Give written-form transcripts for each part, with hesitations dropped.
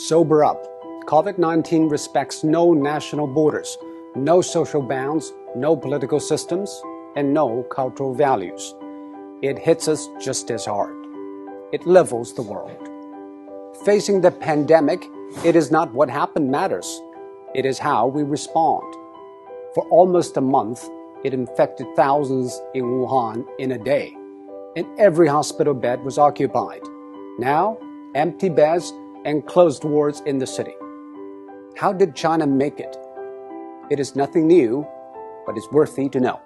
Sober up. COVID-19 respects no national borders, no social bounds, no political systems, and no cultural values. It hits us just as hard. It levels the world. Facing the pandemic, it is not what happened matters. It is how we respond. For almost a month, it infected thousands in Wuhan in a day, and every hospital bed was occupied. Now, empty beds and closed wards in the city. How did China make it? It is nothing new, but it's worthy to know.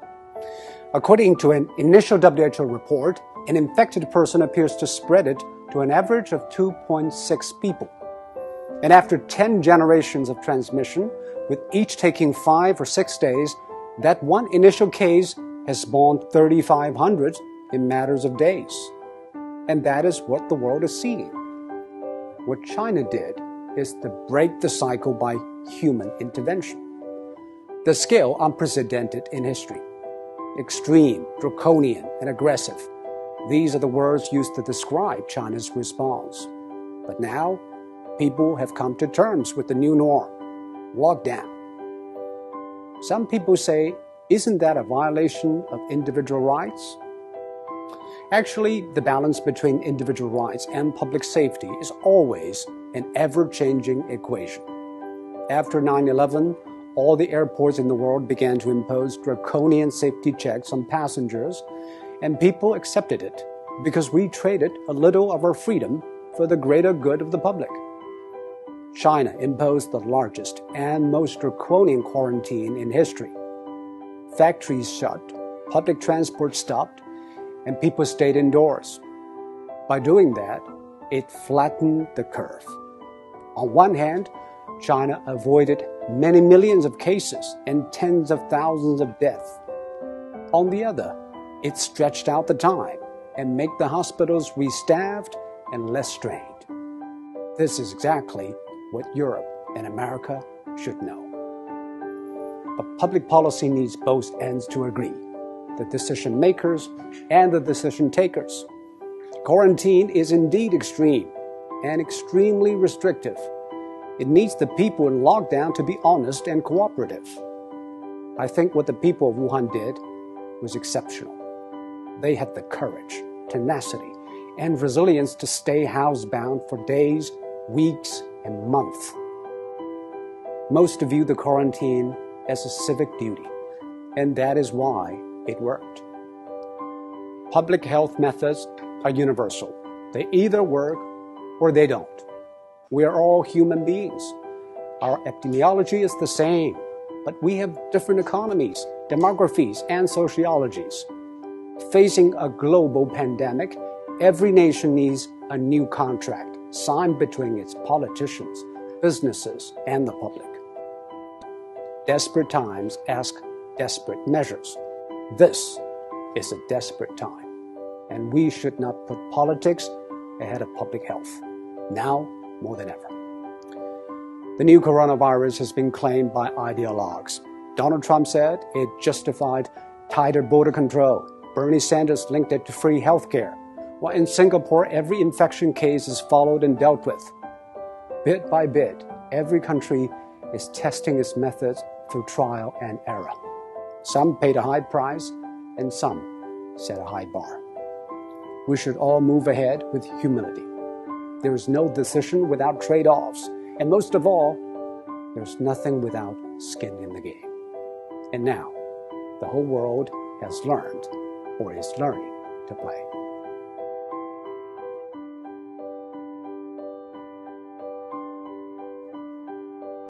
According to an initial WHO report, an infected person appears to spread it to an average of 2.6 people. And after 10 generations of transmission, with each taking 5 or 6 days, that one initial case has spawned 3,500 in matters of days. And that is what the world is seeing. What China did is to break the cycle by human intervention. The scale unprecedented in history. Extreme, draconian, and aggressive. These are the words used to describe China's response. But now, people have come to terms with the new norm, lockdown. Some people say, isn't that a violation of individual rights? Actually, the balance between individual rights and public safety is always an ever-changing equation. After 9/11, all the airports in the world began to impose draconian safety checks on passengers, and people accepted it because we traded a little of our freedom for the greater good of the public. China imposed the largest and most draconian quarantine in history. Factories shut, public transport stopped, and people stayed indoors. By doing that, it flattened the curve. On one hand, China avoided many millions of cases and tens of thousands of deaths. On the other, it stretched out the time and made the hospitals restaffed and less strained. This is exactly what Europe and America should know. But public policy needs both ends to agree, the decision makers and the decision takers. Quarantine is indeed extreme and extremely restrictive. It needs the people in lockdown to be honest and cooperative. I think what the people of Wuhan did was exceptional. They had the courage, tenacity, and resilience to stay housebound for days, weeks, and months. Most view the quarantine as a civic duty, and that is why it worked. Public health methods are universal. They either work or they don't. We are all human beings. Our epidemiology is the same, but we have different economies, demographies, and sociologies. Facing a global pandemic, every nation needs a new contract signed between its politicians, businesses, and the public. Desperate times ask desperate measures. This is a desperate time, and we should not put politics ahead of public health, now more than ever. The new coronavirus has been claimed by ideologues. Donald Trump said it justified tighter border control. Bernie Sanders linked it to free health care. While in Singapore, every infection case is followed and dealt with. Bit by bit, every country is testing its methods through trial and error. Some paid a high price, and some set a high bar. We should all move ahead with humility. There is no decision without trade-offs, and most of all, there's nothing without skin in the game. And now, the whole world has learned, or is learning, to play.